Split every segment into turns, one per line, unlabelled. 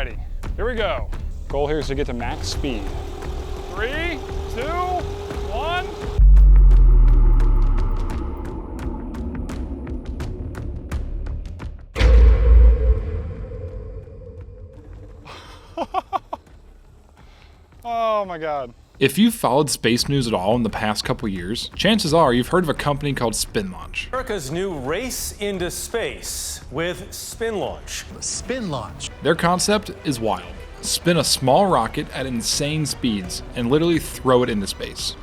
Alrighty, here we go. Goal here is to get to max speed. 3, 2, 1. Oh my God.
If you've followed space news at all in the past couple years, chances are you've heard of a company called SpinLaunch.
America's new race into space with SpinLaunch.
SpinLaunch.
Their concept is wild. Spin a small rocket at insane speeds and literally throw it into space.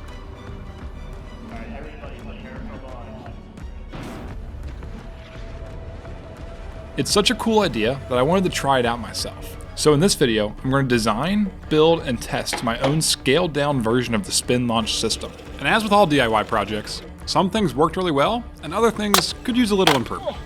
It's such a cool idea that I wanted to try it out myself. So in this video, I'm going to design, build, and test my own scaled down version of the SpinLaunch system. And as with all DIY projects, some things worked really well, and other things could use a little improvement.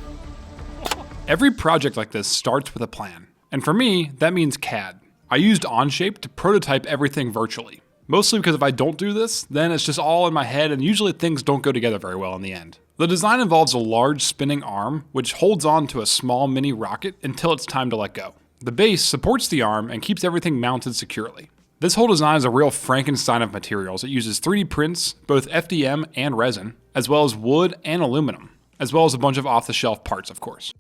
Every project like this starts with a plan. And for me, that means CAD. I used Onshape to prototype everything virtually. Mostly because if I don't do this, then it's just all in my head and usually things don't go together very well in the end. The design involves a large spinning arm, which holds on to a small mini rocket until it's time to let go. The base supports the arm and keeps everything mounted securely. This whole design is a real Frankenstein of materials. It uses 3D prints, both FDM and resin, as well as wood and aluminum, as well as a bunch of off-the-shelf parts, of course.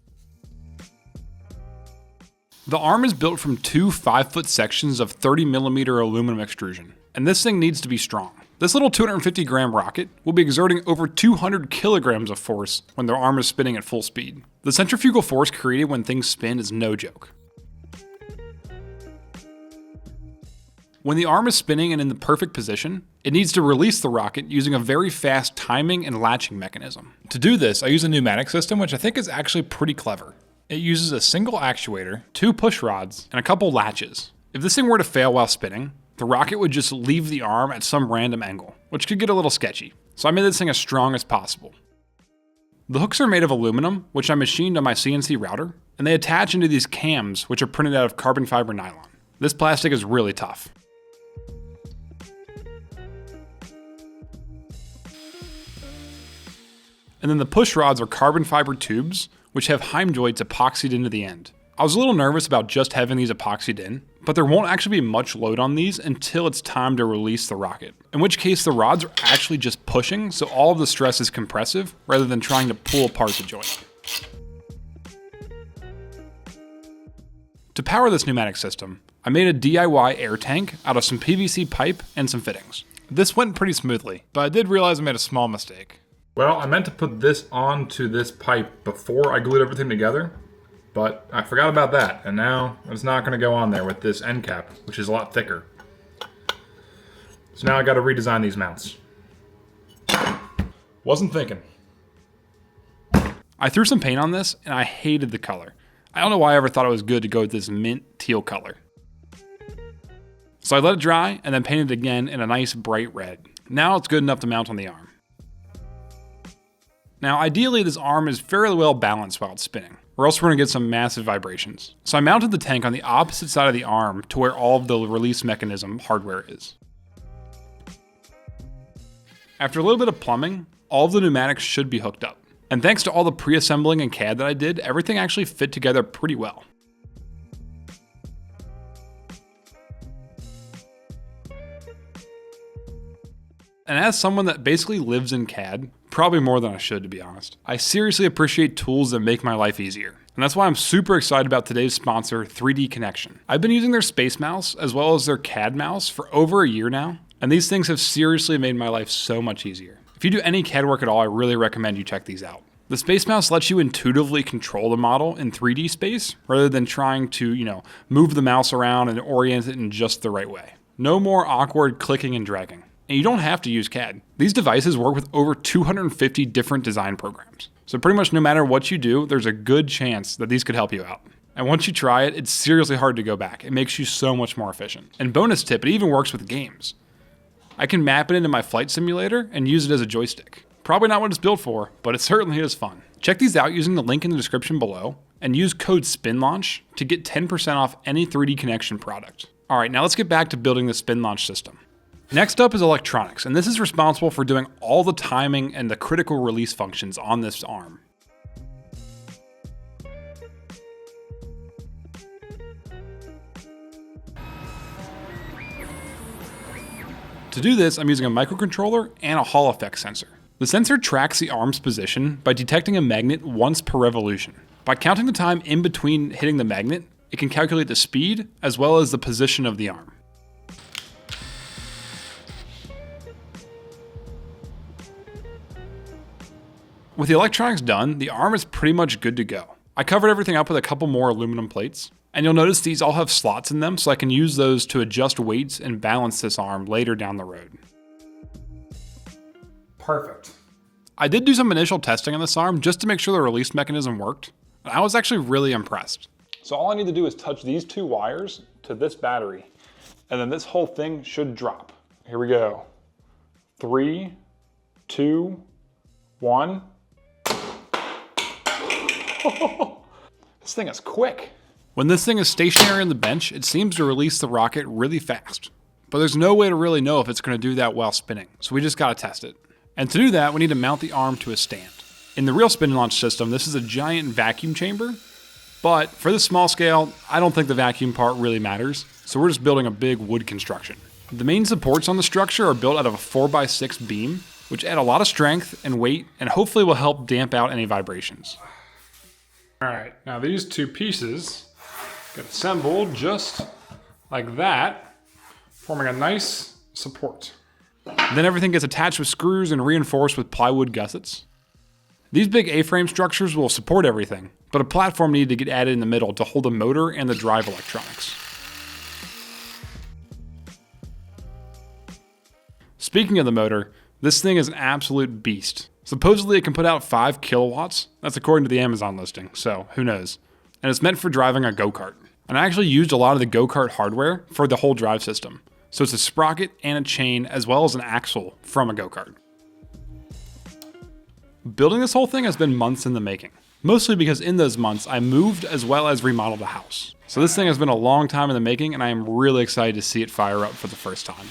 The arm is built from two 5-foot sections of 30mm aluminum extrusion, and this thing needs to be strong. This little 250-gram rocket will be exerting over 200 kilograms of force when their arm is spinning at full speed. The centrifugal force created when things spin is no joke. When the arm is spinning and in the perfect position, it needs to release the rocket using a very fast timing and latching mechanism. To do this, I use a pneumatic system, which I think is actually pretty clever. It uses a single actuator, 2 push rods, and a couple latches. If this thing were to fail while spinning, the rocket would just leave the arm at some random angle, which could get a little sketchy. So I made this thing as strong as possible. The hooks are made of aluminum, which I machined on my CNC router, and they attach into these cams, which are printed out of carbon fiber nylon. This plastic is really tough. And then the push rods are carbon fiber tubes, which have Heim joints epoxied into the end. I was a little nervous about just having these epoxied in, but there won't actually be much load on these until it's time to release the rocket, in which case the rods are actually just pushing, so all of the stress is compressive rather than trying to pull apart the joint. To power this pneumatic system, I made a DIY air tank out of some PVC pipe and some fittings. This went pretty smoothly, but I did realize I made a small mistake. Well, I meant to put this onto this pipe before I glued everything together, but I forgot about that, and now it's not going to go on there with this end cap, which is a lot thicker. So now I got to redesign these mounts. Wasn't thinking. I threw some paint on this, and I hated the color. I don't know why I ever thought it was good to go with this mint teal color. So I let it dry, and then painted it again in a nice bright red. Now it's good enough to mount on the arm. Now, ideally, this arm is fairly well balanced while it's spinning, or else we're going to get some massive vibrations. So I mounted the tank on the opposite side of the arm to where all of the release mechanism hardware is. After a little bit of plumbing, all of the pneumatics should be hooked up. And thanks to all the pre-assembling and CAD that I did, everything actually fit together pretty well. And as someone that basically lives in CAD, probably more than I should to be honest, I seriously appreciate tools that make my life easier. And that's why I'm super excited about today's sponsor, 3D Connection. I've been using their Space Mouse as well as their CAD mouse for over a year now, and these things have seriously made my life so much easier. If you do any CAD work at all, I really recommend you check these out. The Space Mouse lets you intuitively control the model in 3D space rather than trying to, move the mouse around and orient it in just the right way. No more awkward clicking and dragging. And you don't have to use CAD. These devices work with over 250 different design programs. So pretty much no matter what you do, there's a good chance that these could help you out. And once you try it, it's seriously hard to go back. It makes you so much more efficient. And bonus tip, it even works with games. I can map it into my flight simulator and use it as a joystick. Probably not what it's built for, but it certainly is fun. Check these out using the link in the description below and use code SPINLAUNCH to get 10% off any 3D Connection product. All right, now let's get back to building the SpinLaunch system. Next up is electronics, and this is responsible for doing all the timing and the critical release functions on this arm. To do this, I'm using a microcontroller and a Hall effect sensor. The sensor tracks the arm's position by detecting a magnet once per revolution. By counting the time in between hitting the magnet, it can calculate the speed as well as the position of the arm. With the electronics done, the arm is pretty much good to go. I covered everything up with a couple more aluminum plates, and you'll notice these all have slots in them, so I can use those to adjust weights and balance this arm later down the road. Perfect. I did do some initial testing on this arm just to make sure the release mechanism worked, and I was actually really impressed.
So all I need to do is touch these two wires to this battery, and then this whole thing should drop. Here we go. 3, 2, 1. This thing is quick.
When this thing is stationary on the bench, it seems to release the rocket really fast. But there's no way to really know if it's going to do that while spinning, so we just got to test it. And to do that, we need to mount the arm to a stand. In the real SpinLaunch system, this is a giant vacuum chamber, but for this small scale, I don't think the vacuum part really matters, so we're just building a big wood construction. The main supports on the structure are built out of a 4x6 beam, which add a lot of strength and weight, and hopefully will help damp out any vibrations.
All right, now these two pieces get assembled just like that, forming a nice support.
Then everything gets attached with screws and reinforced with plywood gussets. These big A-frame structures will support everything, but a platform needed to get added in the middle to hold the motor and the drive electronics. Speaking of the motor, this thing is an absolute beast. Supposedly it can put out 5 kilowatts. That's according to the Amazon listing, so who knows. And it's meant for driving a go-kart. And I actually used a lot of the go-kart hardware for the whole drive system. So it's a sprocket and a chain as well as an axle from a go-kart. Building this whole thing has been months in the making. Mostly because in those months I moved as well as remodeled the house. So this thing has been a long time in the making and I am really excited to see it fire up for the first time.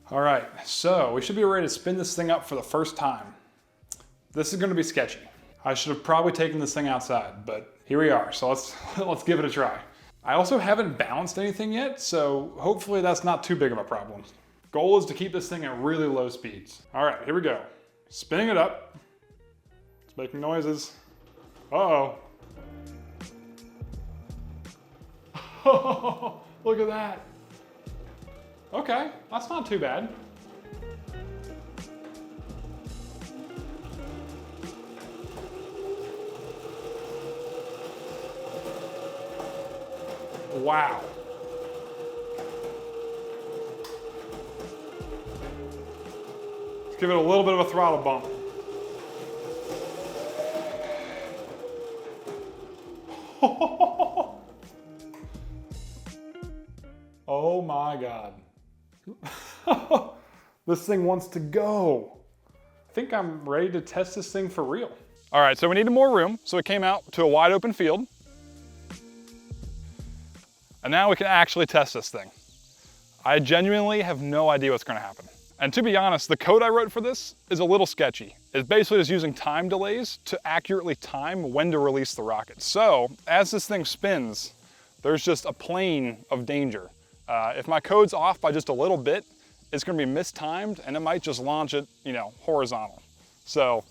All right, so we should be ready to spin this thing up for the first time. This is gonna be sketchy. I should have probably taken this thing outside, but here we are, so let's give it a try. I also haven't balanced anything yet, so hopefully that's not too big of a problem. Goal is to keep this thing at really low speeds. All right, here we go. Spinning it up. It's making noises. Uh-oh. Look at that. Okay, that's not too bad. Wow. Let's give it a little bit of a throttle bump. Oh my God. This thing wants to go. I think I'm ready to test this thing for real. All right, so we needed more room, so we came out to a wide open field. And now we can actually test this thing. I genuinely have no idea what's gonna happen. And to be honest, the code I wrote for this is a little sketchy. It's basically just using time delays to accurately time when to release the rocket. So as this thing spins, there's just a plane of danger. If my code's off by just a little bit, it's gonna be mistimed and it might just launch it, horizontal. So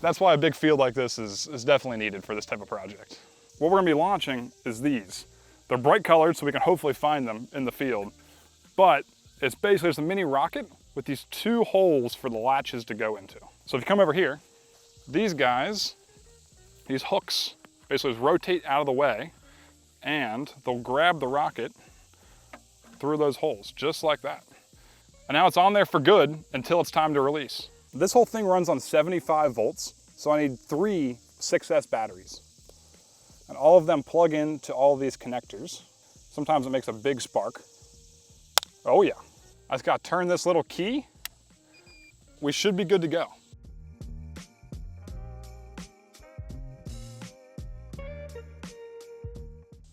that's why a big field like this is definitely needed for this type of project. What we're gonna be launching is these. They're bright colored so we can hopefully find them in the field, but it's basically just a mini rocket with these 2 holes for the latches to go into. So if you come over here, these guys, these hooks, basically just rotate out of the way and they'll grab the rocket through those holes, just like that. And now it's on there for good until it's time to release. This whole thing runs on 75 volts, so I need 3 6S batteries. And all of them plug into all of these connectors. Sometimes it makes a big spark. Oh yeah. I just gotta turn this little key. We should be good to go.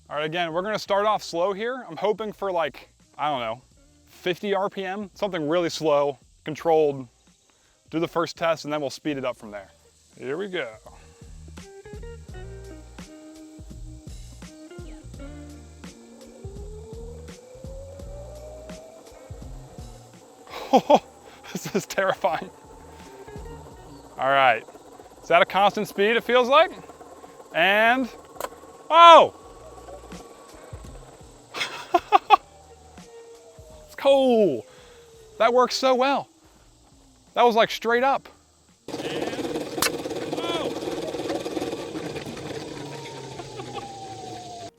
All right, again, we're gonna start off slow here. I'm hoping for 50 RPM, something really slow, controlled. Do the first test and then we'll speed it up from there. Here we go. Oh, this is terrifying. All right, it's at a constant speed, it feels like. And, oh! It's cool. That works so well. That was like straight up.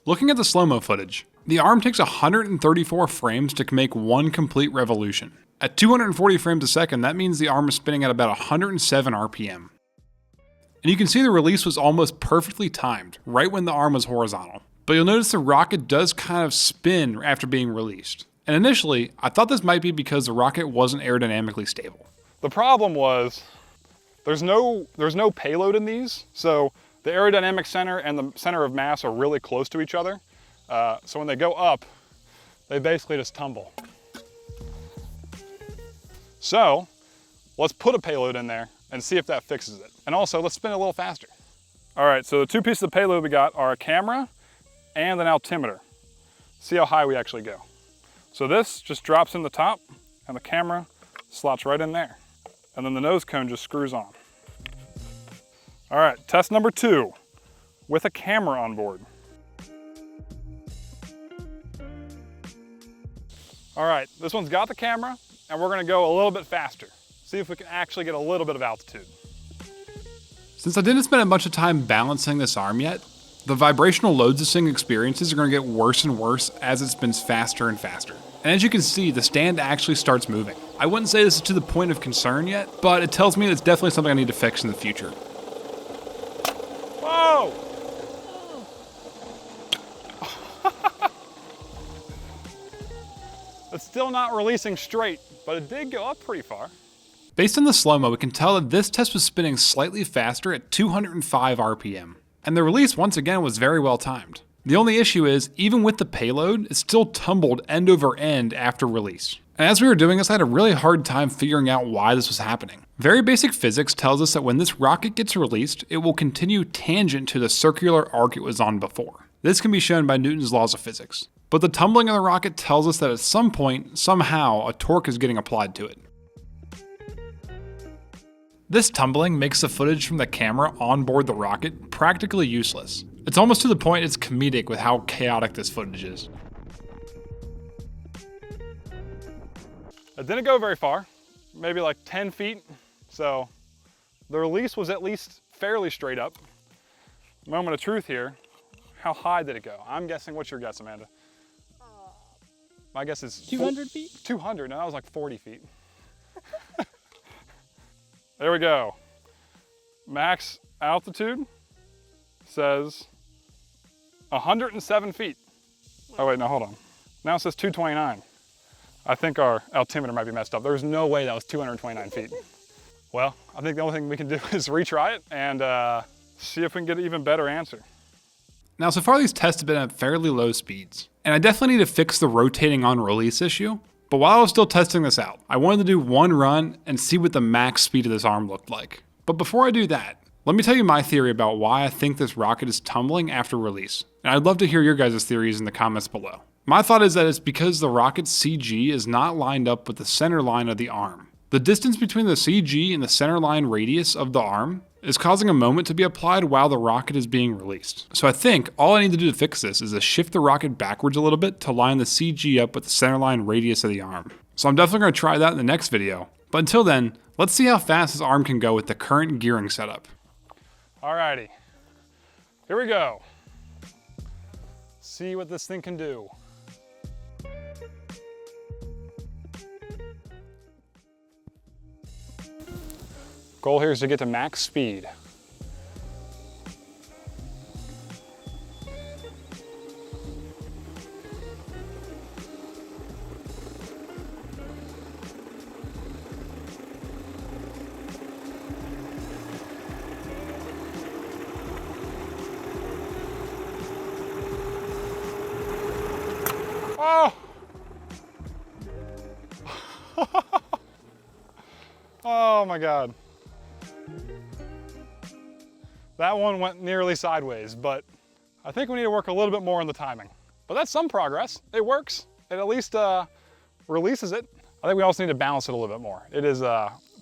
Looking at the slow-mo footage, the arm takes 134 frames to make one complete revolution. At 240 frames a second, that means the arm is spinning at about 107 RPM. And you can see the release was almost perfectly timed, right when the arm was horizontal. But you'll notice the rocket does kind of spin after being released. And initially, I thought this might be because the rocket wasn't aerodynamically stable.
The problem was there's no payload in these, so the aerodynamic center and the center of mass are really close to each other. So when they go up, they basically just tumble. So let's put a payload in there and see if that fixes it. And also, let's spin it a little faster. All right, so the two pieces of payload we got are a camera and an altimeter. See how high we actually go. So this just drops in the top and the camera slots right in there. And then the nose cone just screws on. All right, test number 2 with a camera on board. All right, this one's got the camera and we're gonna go a little bit faster. See if we can actually get a little bit of altitude.
Since I didn't spend a bunch of time balancing this arm yet, the vibrational load sensing experiences are going to get worse and worse as it spins faster and faster. And as you can see, the stand actually starts moving. I wouldn't say this is to the point of concern yet, but it tells me it's definitely something I need to fix in the future.
Whoa! It's still not releasing straight, but it did go up pretty far.
Based on the slow-mo, we can tell that this test was spinning slightly faster at 205 RPM. And the release, once again, was very well timed. The only issue is, even with the payload, it still tumbled end over end after release. And as we were doing this, I had a really hard time figuring out why this was happening. Very basic physics tells us that when this rocket gets released, it will continue tangent to the circular arc it was on before. This can be shown by Newton's laws of physics. But the tumbling of the rocket tells us that at some point, somehow, a torque is getting applied to it. This tumbling makes the footage from the camera on board the rocket practically useless. It's almost to the point it's comedic with how chaotic this footage is.
It didn't go very far, maybe like 10 feet. So the release was at least fairly straight up. Moment of truth here. How high did it go? I'm guessing, what's your guess, Amanda? My guess is
200 feet?
200, no, that was like 40 feet. There we go. Max altitude says 107 feet. Oh wait, no, hold on. Now it says 229. I think our altimeter might be messed up. There's no way that was 229 feet. Well, I think the only thing we can do is retry it and see if we can get an even better answer.
Now, so far these tests have been at fairly low speeds, and I definitely need to fix the rotating on release issue. But while I was still testing this out, I wanted to do one run and see what the max speed of this arm looked like. But before I do that, let me tell you my theory about why I think this rocket is tumbling after release. And I'd love to hear your guys' theories in the comments below. My thought is that it's because the rocket's CG is not lined up with the center line of the arm. The distance between the CG and the center line radius of the arm is causing a moment to be applied while the rocket is being released. So I think all I need to do to fix this is to shift the rocket backwards a little bit to line the CG up with the centerline radius of the arm. So I'm definitely going to try that in the next video. But until then, let's see how fast this arm can go with the current gearing setup.
Alrighty, here we go. See what this thing can do. Goal here is to get to max speed. Oh! Oh my God. That one went nearly sideways, but I think we need to work a little bit more on the timing. But that's some progress. It works. It at least releases it. I think we also need to balance it a little bit more. It is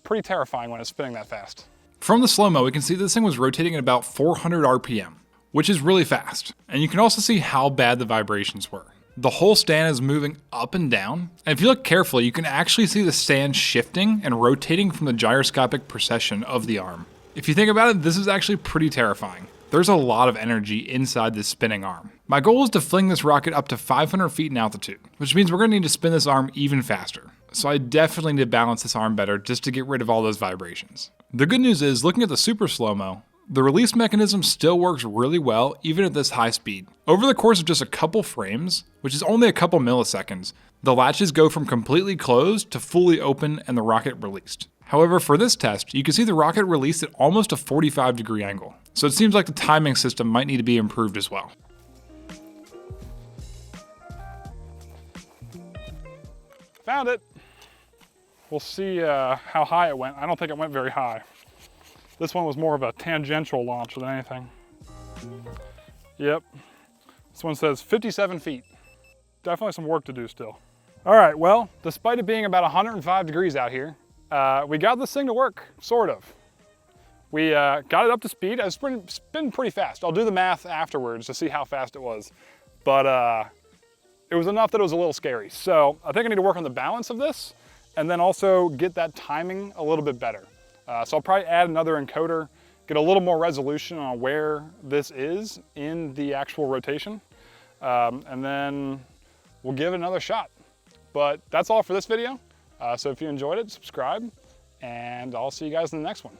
pretty terrifying when it's spinning that fast.
From the slow-mo, we can see this thing was rotating at about 400 RPM, which is really fast. And you can also see how bad the vibrations were. The whole stand is moving up and down, and if you look carefully, you can actually see the stand shifting and rotating from the gyroscopic precession of the arm. If you think about it, this is actually pretty terrifying. There's a lot of energy inside this spinning arm. My goal is to fling this rocket up to 500 feet in altitude, which means we're going to need to spin this arm even faster. So I definitely need to balance this arm better just to get rid of all those vibrations. The good news is, looking at the super slow-mo, the release mechanism still works really well even at this high speed. Over the course of just a couple frames, which is only a couple milliseconds, the latches go from completely closed to fully open and the rocket released. However, for this test, you can see the rocket released at almost a 45-degree angle, so it seems like the timing system might need to be improved as well.
Found it. We'll see how high it went. I don't think it went very high. This one was more of a tangential launch than anything. Yep. This one says 57 feet. Definitely some work to do still. All right, well, despite it being about 105 degrees out here, we got this thing to work, sort of. We got it up to speed. It's been pretty fast. I'll do the math afterwards to see how fast it was. But it was enough that it was a little scary. So I think I need to work on the balance of this and then also get that timing a little bit better. So I'll probably add another encoder, get a little more resolution on where this is in the actual rotation, and then we'll give it another shot. But that's all for this video. So if you enjoyed it, subscribe, and I'll see you guys in the next one.